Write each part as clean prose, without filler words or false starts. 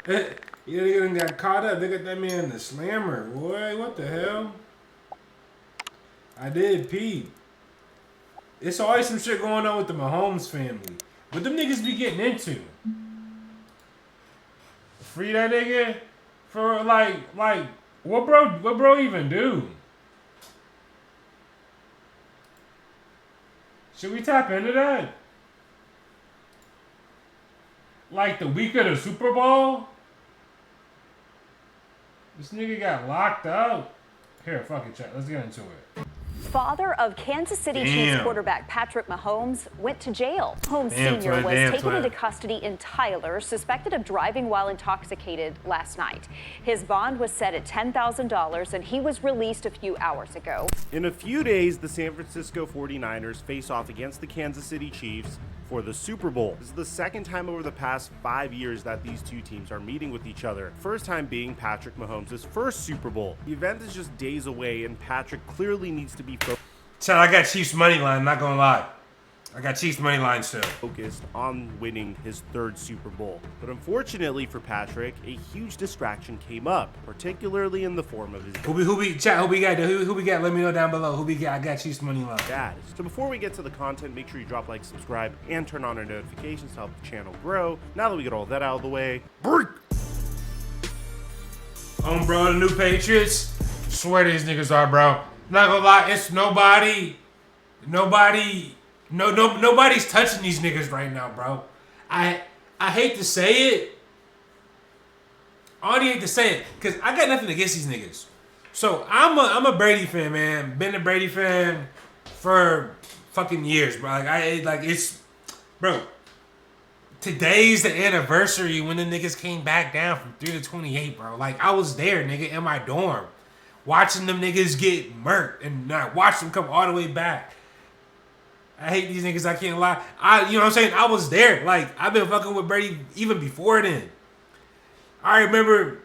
You nigga done got caught up. They got that man in the slammer. Boy, what the hell? I did pee. It's always some shit going on with the Mahomes family. What them niggas be getting into? Free that nigga? For like what bro even do? Should we tap into that? Like the week of the Super Bowl? This nigga got locked up. Here, fuck it, chat. Let's get into it. Father of Kansas City Chiefs quarterback Patrick Mahomes went to jail. Mahomes Sr. was taken into custody in Tyler, suspected of driving while intoxicated last night. His bond was set at $10,000 and he was released a few hours ago. In a few days, the San Francisco 49ers face off against the Kansas City Chiefs for the Super Bowl. This is the second time over the past 5 years that these two teams are meeting with each other. First time being Patrick Mahomes' first Super Bowl. The event is just days away and Patrick clearly needs to be Chad, I got Chiefs money line, not gonna lie. I got Chiefs money line still. Focused on winning his third Super Bowl. But unfortunately for Patrick, a huge distraction came up, particularly in the form of his Who we got? Let me know down below. Who we got? I got Chiefs money line. dad. So before we get to the content, make sure you drop like, subscribe, and turn on our notifications to help the channel grow. Now that we get all that out of the way, break! Bro, the new Patriots. Swear these niggas are, bro. Not gonna lie, it's nobody's touching these niggas right now, bro. I hate to say it. I only hate to say it, cause I got nothing against these niggas. So I'm a Brady fan, man. Been a Brady fan for fucking years, bro. Bro. Today's the anniversary when the niggas came back down from 3 to 28, bro. Like I was there, nigga, in my dorm. Watching them niggas get murked and not watch them come all the way back. I hate these niggas, I can't lie. You know what I'm saying? I was there. Like, I've been fucking with Brady even before then. I remember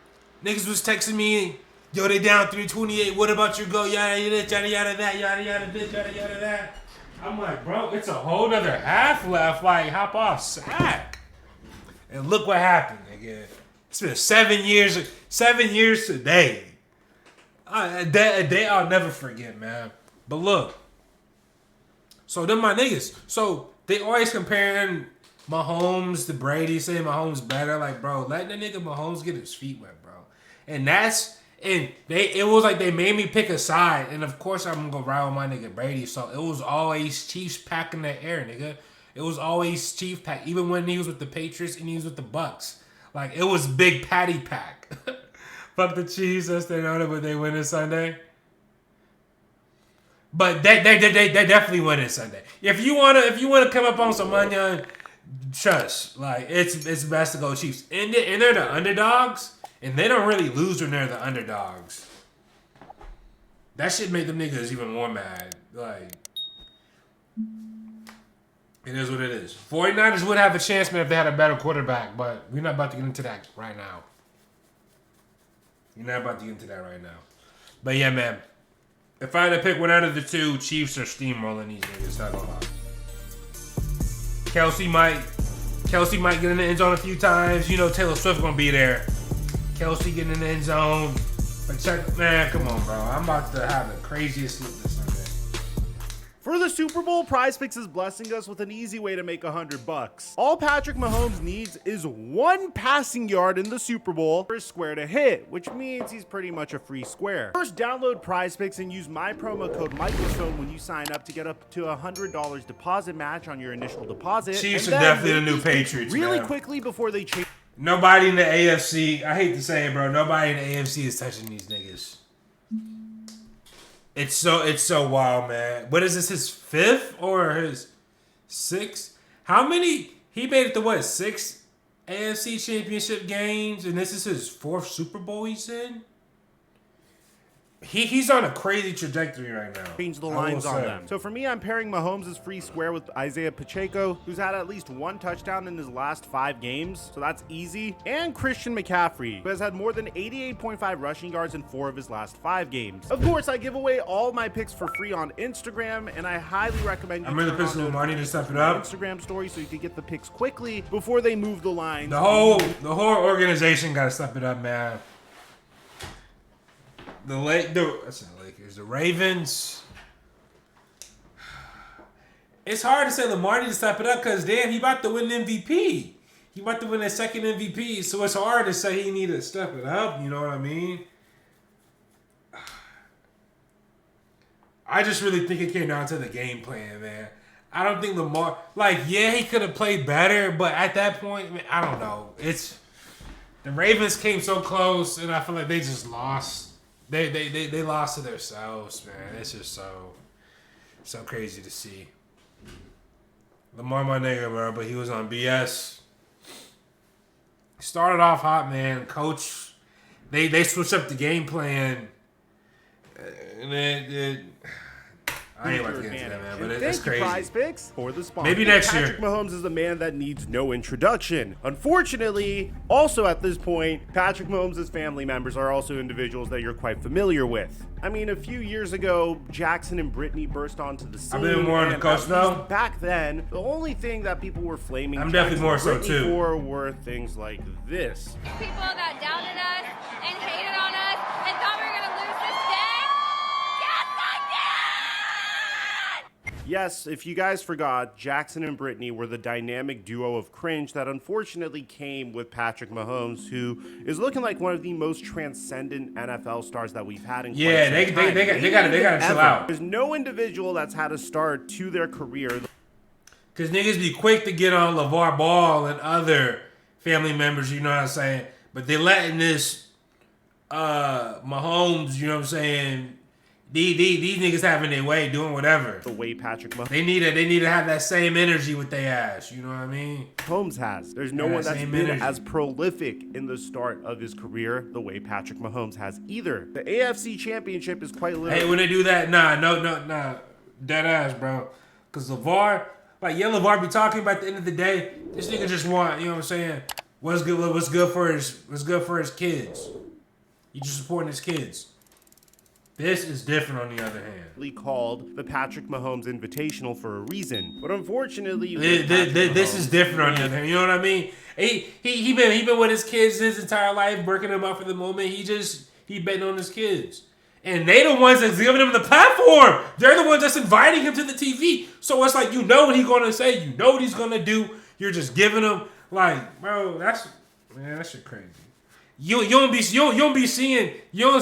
niggas was texting me, yo, they down 328, what about your go? Yada, yada, yada, yada, that, yada, yada, this, yada, yada, that. I'm like, bro, it's a whole nother half left. Like, hop off, sack. And look what happened, nigga. It's been 7 years today. A day I'll never forget, man. But look, so them my niggas. So they always comparing Mahomes to Brady, saying Mahomes better. Like, bro, let the nigga Mahomes get his feet wet, bro. It was like they made me pick a side, and of course I'm gonna ride with my nigga Brady. So it was always Chiefs pack in the air, nigga. It was always Chiefs pack, even when he was with the Patriots and he was with the Bucks. Like it was big patty pack. Fuck the Chiefs, that's they know it, but they win this Sunday. But they definitely win this Sunday. If you wanna come up on some money, trust, like it's best to go Chiefs. And they're the underdogs, and they don't really lose when they're the underdogs. That shit made them niggas even more mad. Like it is what it is. 49ers would have a chance, man, if they had a better quarterback, but we're not about to get into that right now. You're not about to get into that right now. But yeah, man. If I had to pick one out of the two, Chiefs are steamrolling these niggas. Not gonna lie. Kelsey might get in the end zone a few times. You know Taylor Swift gonna be there. Kelsey getting in the end zone. But check, man, come on, bro. I'm about to have the craziest sleep this Sunday. For the Super Bowl, PrizePicks is blessing us with an easy way to make $100. All Patrick Mahomes needs is one passing yard in the Super Bowl for a square to hit, which means he's pretty much a free square. First, download PrizePicks and use my promo code Microphone when you sign up to get up to $100 deposit match on your initial deposit. Chiefs are definitely the new Patriots, really man. Quickly before they change. Nobody in the AFC, I hate to say it, bro, nobody in the AFC is touching these niggas. It's so wild, man. What is this, his fifth or his sixth? How many? He made it to what, 6 AFC championship games, and this is his 4th Super Bowl he's in? he's on a crazy trajectory right now. Change the lines on them. So for me, I'm pairing Mahomes' free square with Isaiah Pacheco, who's had at least 1 touchdown in his last 5 games, so that's easy, and Christian McCaffrey, who has had more than 88.5 rushing yards in 4 of his last 5 games. Of course, I give away all my picks for free on Instagram, and I highly recommend you I'm really pissed with money to step it up. Instagram story so you can get the picks quickly before they move the line. The whole organization got to step it up, man. That's not Lakers. The Ravens. It's hard to say Lamar needs to step it up because, damn, he about to win the MVP. He about to win his second MVP, so it's hard to say he need to step it up. You know what I mean? I just really think it came down to the game plan, man. I don't think Lamar, yeah, he could have played better, but at that point, man, I don't know. The Ravens came so close, and I feel like they just lost. They lost to themselves, man. It's just so crazy to see. Lamar, my nigga, bro, but he was on BS. Started off hot, man. Coach, they switched up the game plan, and I ain't about to get into that, man, but it's crazy. Prize Picks for the sponsor. Maybe next year. Patrick Mahomes is a man that needs no introduction. Unfortunately, also at this point, Patrick Mahomes' family members are also individuals that you're quite familiar with. I mean, a few years ago, Jackson and Brittany burst onto the scene. I've been more on the coast now. Back then, the only thing that people were flaming I'm definitely more so too for were things like this. People that doubted us and hated on us and thought we were going to lose this day. Yes, I did! Yes, if you guys forgot, Jackson and Brittany were the dynamic duo of cringe that unfortunately came with Patrick Mahomes, who is looking like one of the most transcendent NFL stars that we've had in quite some time. They gotta chill out. There's no individual that's had a start to their career. Cause niggas be quick to get on LeVar Ball and other family members, you know what I'm saying? But they letting this Mahomes, you know what I'm saying? These niggas having their way, doing whatever. The way Patrick Mahomes. They need to have that same energy with their ass. You know what I mean? Mahomes has. There's no one that's been as prolific in the start of his career the way Patrick Mahomes has either. The AFC Championship is quite literally. Hey, when they do that, nah. Dead ass, bro. Cause LeVar, LeVar be talking about at the end of the day, this nigga just want, you know what I'm saying? What's good for his kids. You just supporting his kids. This is different on the other hand. Called the Patrick Mahomes Invitational for a reason, but unfortunately, this is different on the other hand. You know what I mean? He been with his kids his entire life, working them out for the moment. He betting on his kids, and they the ones that's giving him the platform. They're the ones that's inviting him to the TV. So it's like, you know what he's gonna say, you know what he's gonna do. You're just giving him, bro. That shit crazy. You don't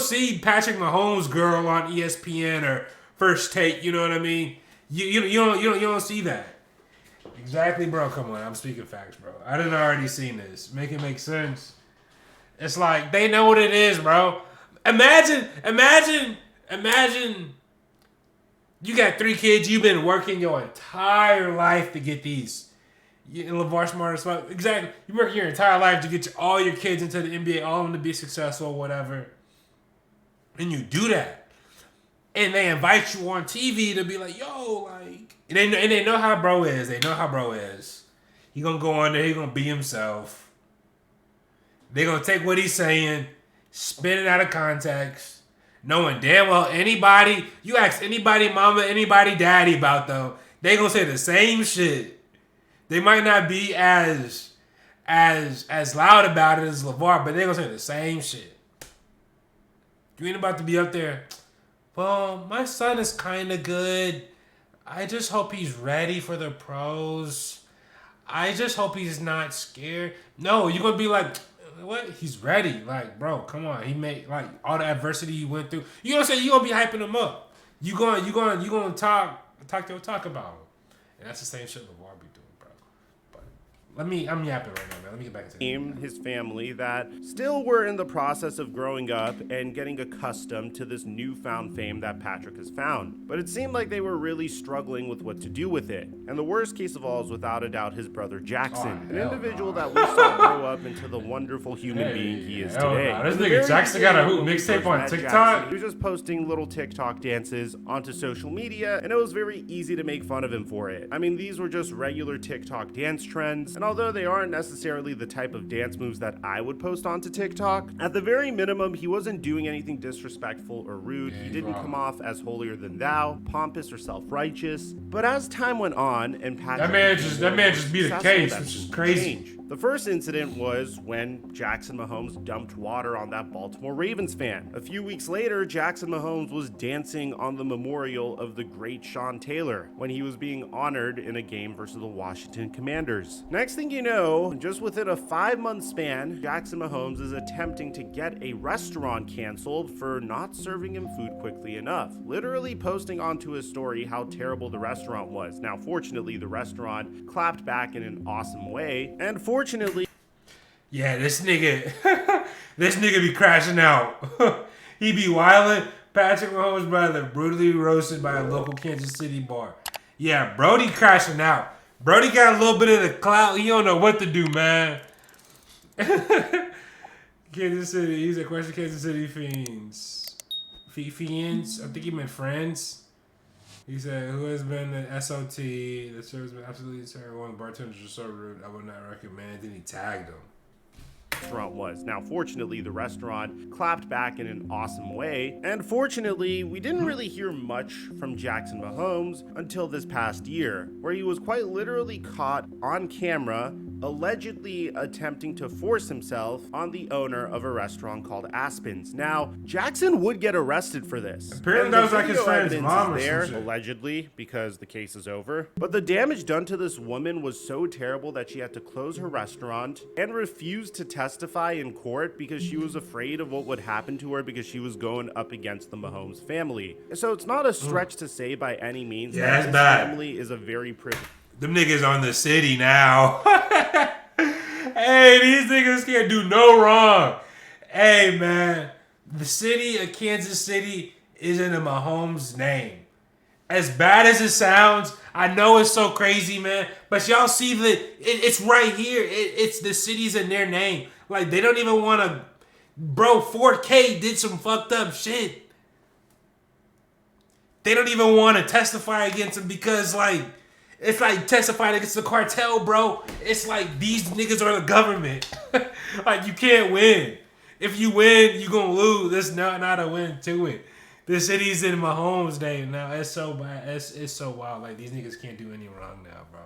see Patrick Mahomes' girl on ESPN or First Take. You know what I mean? You don't see that. Exactly, bro. Come on, I'm speaking facts, bro. I done already seen this. Make it make sense. It's like they know what it is, bro. Imagine. You got 3 kids. You've been working your entire life to get these. LeVar smart as fuck. Exactly. You work your entire life to get all your kids into the NBA, all of them to be successful, whatever. And you do that. And they invite you on TV to be like, yo, and they know how bro is. They know how bro is. He gonna go on there, he gonna be himself. They gonna take what he's saying, spin it out of context, knowing damn well you ask anybody mama, anybody daddy about them, they gonna say the same shit. They might not be as loud about it as LeVar, but they're going to say the same shit. You ain't about to be up there, well, my son is kind of good. I just hope he's ready for the pros. I just hope he's not scared. No, you're going to be like, what? He's ready. Bro, come on. He made, all the adversity he went through. You know what I'm saying? You're going to be hyping him up. You're going to talk about him. And that's the same shit LeVar be doing. I'm yapping right now, man. Let me get back into it. His family that still were in the process of growing up and getting accustomed to this newfound fame that Patrick has found. But it seemed like they were really struggling with what to do with it. And the worst case of all is without a doubt his brother Jackson, an individual that we saw grow up into the wonderful human being he is today. This nigga Jackson got a hoop mixtape on TikTok. Jackson, he was just posting little TikTok dances onto social media, and it was very easy to make fun of him for it. I mean, these were just regular TikTok dance trends, and although they aren't necessarily the type of dance moves that I would post onto TikTok, at the very minimum, he wasn't doing anything disrespectful or rude. He didn't come off as holier than thou, pompous or self-righteous. But as time went on, and Patrick, that man just beat a case, which is crazy. The first incident was when Jackson Mahomes dumped water on that Baltimore Ravens fan. A few weeks later, Jackson Mahomes was dancing on the memorial of the great Sean Taylor when he was being honored in a game versus the Washington Commanders. Next thing you know, just within a 5-month span, Jackson Mahomes is attempting to get a restaurant canceled for not serving him food quickly enough, literally posting onto his story how terrible the restaurant was. Now, fortunately, the restaurant clapped back in an awesome way, and fortunately, yeah, this nigga be crashing out. He be wildin'. Patrick Mahomes' brother brutally roasted by a local Kansas City bar. Yeah, Brody crashing out. Brody got a little bit of the clout. He don't know what to do, man. Kansas City. He's a question. Kansas City fiends. Fiends. I think he meant friends. He said, who has been the SOT? The service has been absolutely terrible. The bartenders are so rude. I would not recommend. Then he tagged him. Restaurant was. Now, fortunately, the restaurant clapped back in an awesome way. And fortunately, we didn't really hear much from Jackson Mahomes until this past year, where he was quite literally caught on camera allegedly attempting to force himself on the owner of a restaurant called Aspen's. Now, Jackson would get arrested for this. Apparently that was like his friend's mom or there, some shit. allegedly, because the case is over. But the damage done to this woman was so terrible that she had to close her restaurant and refuse to testify in court because she was afraid of what would happen to her because she was going up against the Mahomes family. So it's not a stretch to say by any means that his family is a very privileged. Them niggas on the city now. Hey, these niggas can't do no wrong. Hey, man. The city of Kansas City is in the Mahomes name. As bad as it sounds, I know it's so crazy, man. But y'all see it's right here. It's the city's in their name. Like, they don't even want to. Bro, 4K did some fucked up shit. They don't even want to testify against him because, like, it's like testifying against the cartel, bro. It's like these niggas are the government. Like, you can't win. If you win, you gonna lose. There's not a win to it. The city's in Mahomes' name now. It's so bad. It's so wild. Like, these niggas can't do any wrong now, bro.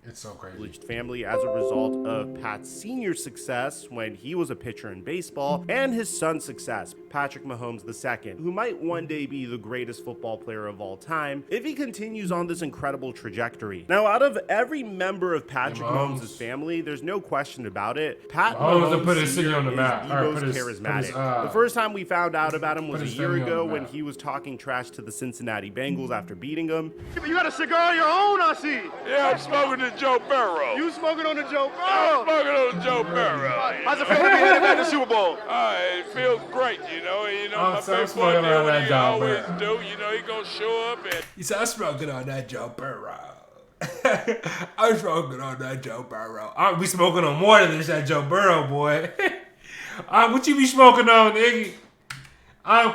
It's so crazy. Family as a result of Pat's senior success when he was a pitcher in baseball and his son's success, Patrick Mahomes II, who might one day be the greatest football player of all time if he continues on this incredible trajectory. Now, out of every member of Patrick Mahomes' family, there's no question about it. Pat Mahomes put his city on the map. is the most charismatic. The first time we found out about him was a year ago when he was talking trash to the Cincinnati Bengals after beating them. You got a cigar of your own, I see. Yeah, I'm smoking the Joe Burrow. You smoking on the Joe Burrow? I'm smoking on the Joe Burrow. How's it feel to be headed back to the Super Bowl? It feels great, you know. My so big boy did what he always do. You know, he gonna show up and. He said, I'm smoking on that Joe Burrow. I'm smoking on that Joe Burrow. I'll be smoking on more than this that Joe Burrow, boy. What you be smoking on, nigga?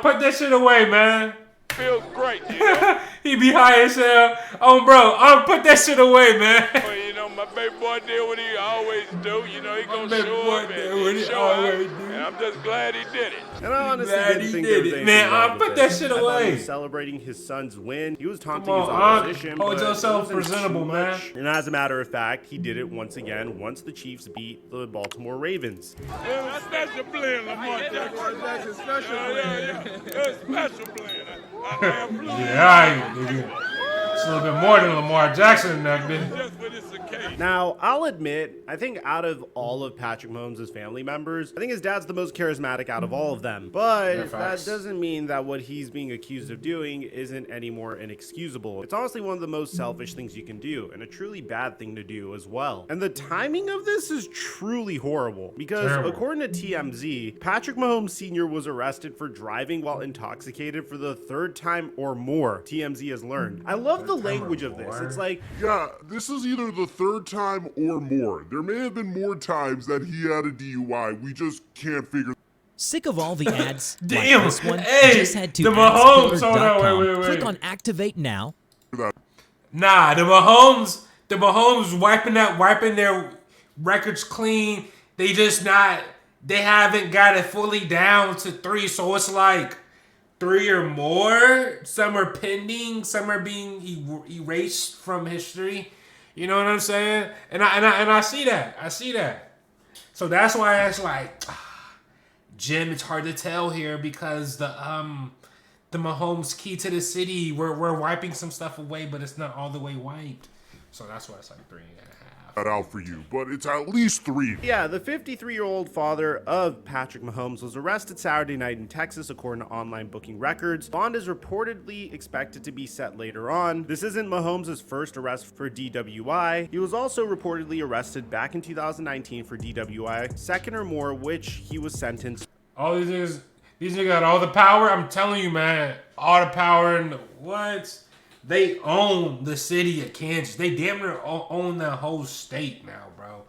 Put that shit away, man. Feels great, you know. He be high as hell. Oh, bro, put that shit away, man. Well, you know, my baby boy did what he always do. You know, he gonna show up and show out. And I'm just glad he did it. And I honestly didn't think there was anything man, wrong put with that it. shit I thought he away. was celebrating his son's win. He was taunting Come his on, opposition. hold but yourself it wasn't presentable, too man. much. And as a matter of fact, he did it once again once the Chiefs beat the Baltimore Ravens. Yeah, special blend, Lamar Jackson. Special blend. Special blend. Yeah, nigga. It's a little bit more than Lamar Jackson in that bitch. Just for this occasion. Now, I'll admit, I think out of all of Patrick Mahomes' family members, I think his dad's the most charismatic out of all of them. But that doesn't mean that what he's being accused of doing isn't any more inexcusable. It's honestly one of the most selfish things you can do, and a truly bad thing to do as well. And the timing of this is truly horrible, because according to TMZ, Patrick Mahomes Sr. was arrested for driving while intoxicated for the third time or more, TMZ has learned. I love the language of this. It's like, yeah, this is either the third time or more. There may have been more times that he had a DUI. We just can't figure. Sick of all the ads Damn. like this one? Hey, just head to the Mahomes. Hold on, wait. Click on Activate Now. Nah, the Mahomes wiping their records clean. They haven't got it fully down to 3. So it's like 3 or more. Some are pending. Some are being erased from history. You know what I'm saying? And I see that. So that's why it's like, Jim, it's hard to tell here because the Mahomes key to the city, we're wiping some stuff away, but it's not all the way wiped. So that's why it's like 3.5. Out for you, but it's at least 3. Yeah, the 53-year-old father of Patrick Mahomes was arrested Saturday night in Texas, according to online booking records. Bond is reportedly expected to be set later on. This isn't Mahomes' first arrest for DWI. He was also reportedly arrested back in 2019 for DWI, second or more, which he was sentenced. All these niggas got all the power. I'm telling you, man, all the power and what? They own the city of Kansas. They damn near own the whole state now, bro.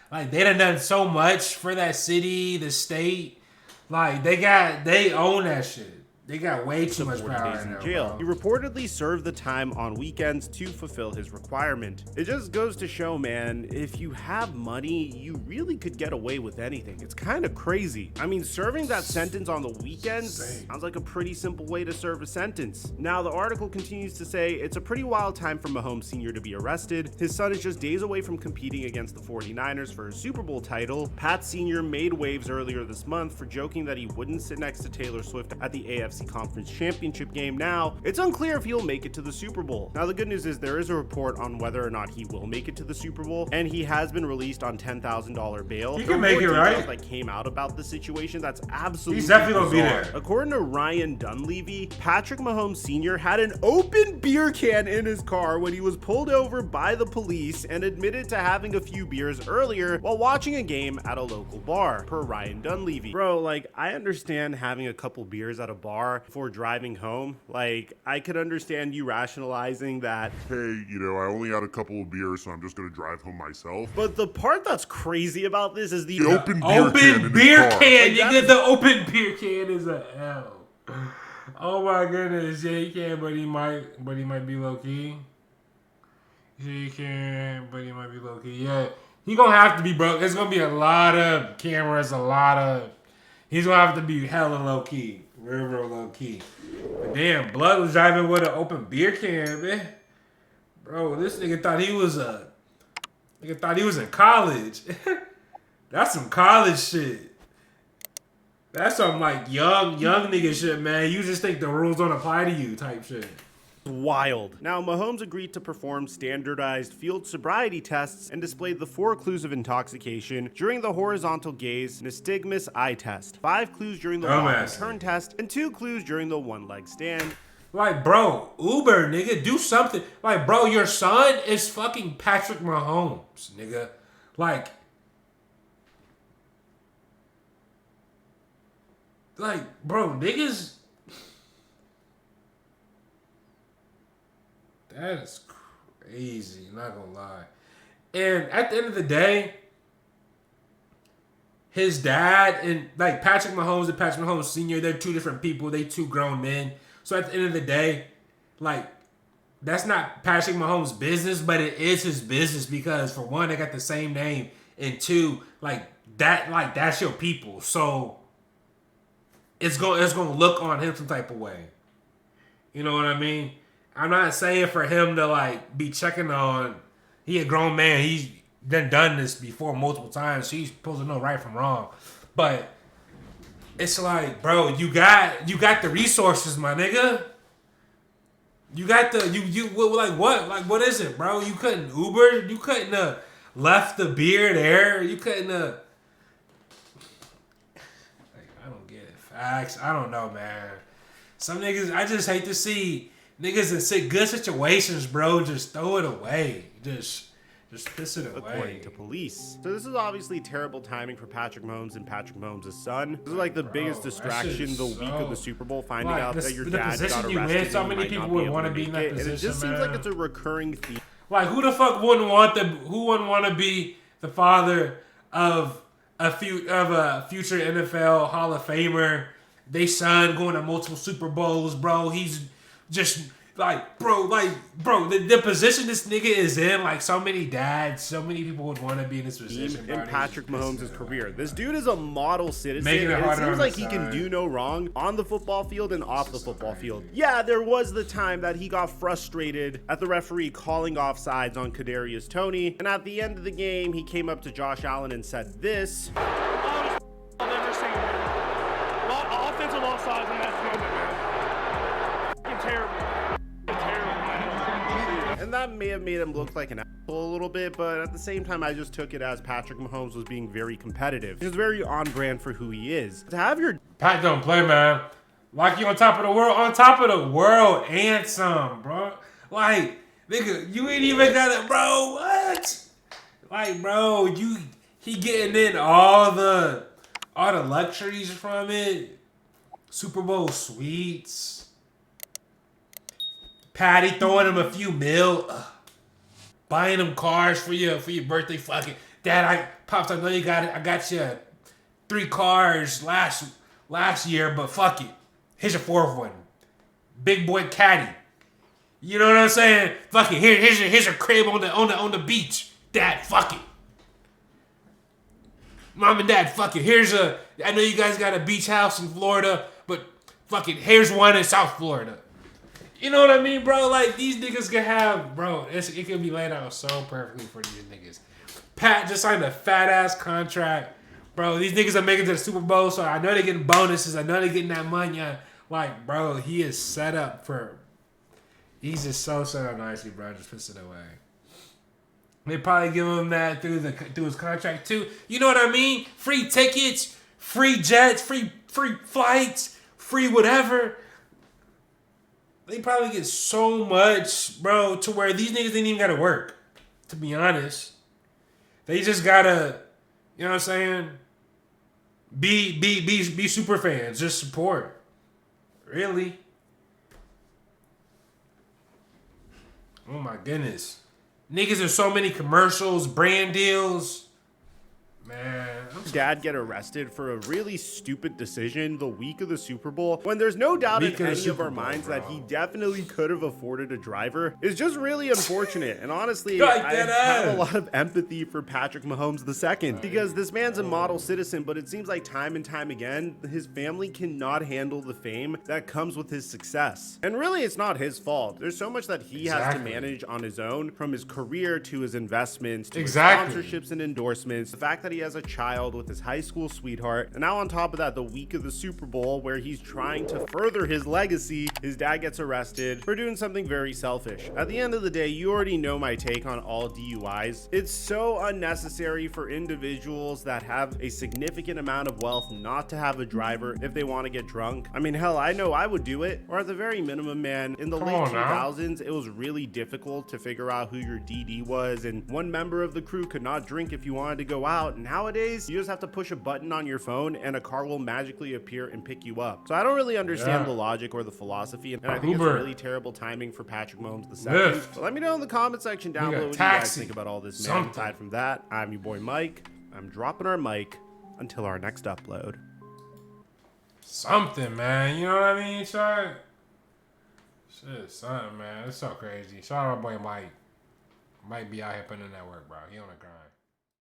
Like, they done so much for that city, the state. Like, they own that shit. They got way too much power in jail. He reportedly served the time on weekends to fulfill his requirement. It just goes to show, man, if you have money, you really could get away with anything. It's kind of crazy. I mean, serving that sentence on the weekends sounds like a pretty simple way to serve a sentence. Now, the article continues to say it's a pretty wild time for Mahomes Sr. to be arrested. His son is just days away from competing against the 49ers for his Super Bowl title. Pat Sr. made waves earlier this month for joking that he wouldn't sit next to Taylor Swift at the AFC Conference Championship game. Now, it's unclear if he'll make it to the Super Bowl. Now, the good news is there is a report on whether or not he will make it to the Super Bowl, and he has been released on $10,000 bail. He can make it, right? That came out about the situation. That's absolutely He's definitely gonna be bizarre. there. According to Ryan Dunleavy, Patrick Mahomes Sr. had an open beer can in his car when he was pulled over by the police and admitted to having a few beers earlier while watching a game at a local bar, per Ryan Dunleavy. Bro, like, I understand having a couple beers at a bar before driving home. Like, I could understand you rationalizing that, hey, you know, I only had a couple of beers, so I'm just gonna drive home myself. But the part that's crazy about this is the open beer can. You get the open beer can is a L. Oh my goodness, yeah, he can, but he might be low key. Yeah, he can, but he might be low key. Yeah, he gonna have to be, bro. There's gonna be a lot of cameras, he's gonna have to be hella low key. Real low key. But damn, Blood was driving with an open beer can, man. Bro, this nigga thought he was in college. That's some college shit. That's some like young nigga shit, man. You just think the rules don't apply to you type shit. Wild. Now, Mahomes agreed to perform standardized field sobriety tests and displayed the 4 clues of intoxication during the horizontal gaze nystagmus eye test, 5 clues during the walk and turn test, and 2 clues during the one-leg stand. Like, bro, Uber, nigga, do something. Like, bro, your son is fucking Patrick Mahomes, nigga. Like, bro, niggas. That is crazy, not gonna lie. And at the end of the day, his dad and like Patrick Mahomes and Patrick Mahomes Sr., they're 2 different people. They 2 grown men. So at the end of the day, like, that's not Patrick Mahomes' business, but it is his business because for one, they got the same name, and 2, that's your people. So it's gonna look on him some type of way. You know what I mean? I'm not saying for him to like be checking on. He a grown man. He's done this before multiple times. So he's supposed to know right from wrong. But it's like, bro, you got the resources, my nigga. You got the what is it, bro? You couldn't Uber. You couldn't left the beard there. You couldn't like, I don't get it. Facts. I don't know, man. Some niggas, I just hate to see niggas in good situations, bro, just throw it away. Just piss it away. According to police. So this is obviously terrible timing for Patrick Mahomes and Patrick Mahomes' son. This is like the biggest distraction the week of the Super Bowl, finding out that your dad got arrested. So many people would want to be in that position, and it just seems like it's a recurring theme. Like, who the fuck wouldn't want to be the father of a future NFL Hall of Famer? They son going to multiple Super Bowls, bro. He's just like, bro, the position this nigga is in, like, so many dads, so many people would want to be in this position. In Patrick Mahomes' career, this dude is a model citizen. Making it harder, it seems like he can do no wrong on the football field and off the football field. Yeah, there was the time that he got frustrated at the referee calling offsides on Kadarius Toney, and at the end of the game, he came up to Josh Allen and said this. I've never seen offensive offsides in that moment, man. Terrible. And that may have made him look like an asshole a little bit, but at the same time, I just took it as Patrick Mahomes was being very competitive. He was very on brand for who he is. To have your Pat don't play, man. Like, you on top of the world and some, bro. Like, nigga, you ain't even got it, bro. What? Like, bro, he getting in all the luxuries from it. Super Bowl suites. Patty throwing him a few mil, buying him cars for your birthday. Fucking Dad, Pops, I know you got it. I got you 3 cars last year, but fuck it. Here's your 4th one, big boy caddy. You know what I'm saying? Fuck it. Here's your crib on the beach. Dad, fuck it. Mom and Dad, fuck it. I know you guys got a beach house in Florida, but fuck it. Here's one in South Florida. You know what I mean, bro? Like, these niggas can have, bro, it can be laid out so perfectly for these niggas. Pat just signed a fat-ass contract. Bro, these niggas are making it to the Super Bowl, so I know they're getting bonuses. I know they're getting that money. Like, bro, he is set up for... He's just so set up nicely, bro. Just puts it away. They probably give him that through his contract, too. You know what I mean? Free tickets, free jets, free flights, free whatever. They probably get so much, bro, to where these niggas ain't even gotta work. To be honest, they just gotta, you know what I'm saying? Be super fans, just support. Really? Oh my goodness, niggas, there's so many commercials, brand deals. Man, Dad get arrested for a really stupid decision the week of the Super Bowl, when there's no doubt in any of our minds that he definitely could have afforded a driver, is just really unfortunate. And honestly, I have a lot of empathy for Patrick Mahomes II, because this man's a model citizen, but it seems like time and time again, his family cannot handle the fame that comes with his success. And really, it's not his fault. There's so much that he has to manage on his own, from his career to his investments to his sponsorships and endorsements. The fact that he has a child with his high school sweetheart, and now on top of that, the week of the Super Bowl, where he's trying to further his legacy, his dad gets arrested for doing something very selfish. At the end of the day, you already know my take on all DUIs. It's so unnecessary for individuals that have a significant amount of wealth not to have a driver if they want to get drunk. I mean, hell, I know I would do it. Or at the very minimum, man, in the late 2000s, it was really difficult to figure out who your DD was, and one member of the crew could not drink if you wanted to go out. Nowadays, you just have to push a button on your phone and a car will magically appear and pick you up. So I don't really understand the logic or the philosophy, and I think it's really terrible timing for Patrick Mahomes II. So let me know in the comment section down below what you guys think about all this, man. Aside from that, I'm your boy Mike. I'm dropping our mic until our next upload. Something, man. You know what I mean, Shit, something, man. It's so crazy. Shout out my boy Mike. Mike be out here putting in that work, bro. He on the grind.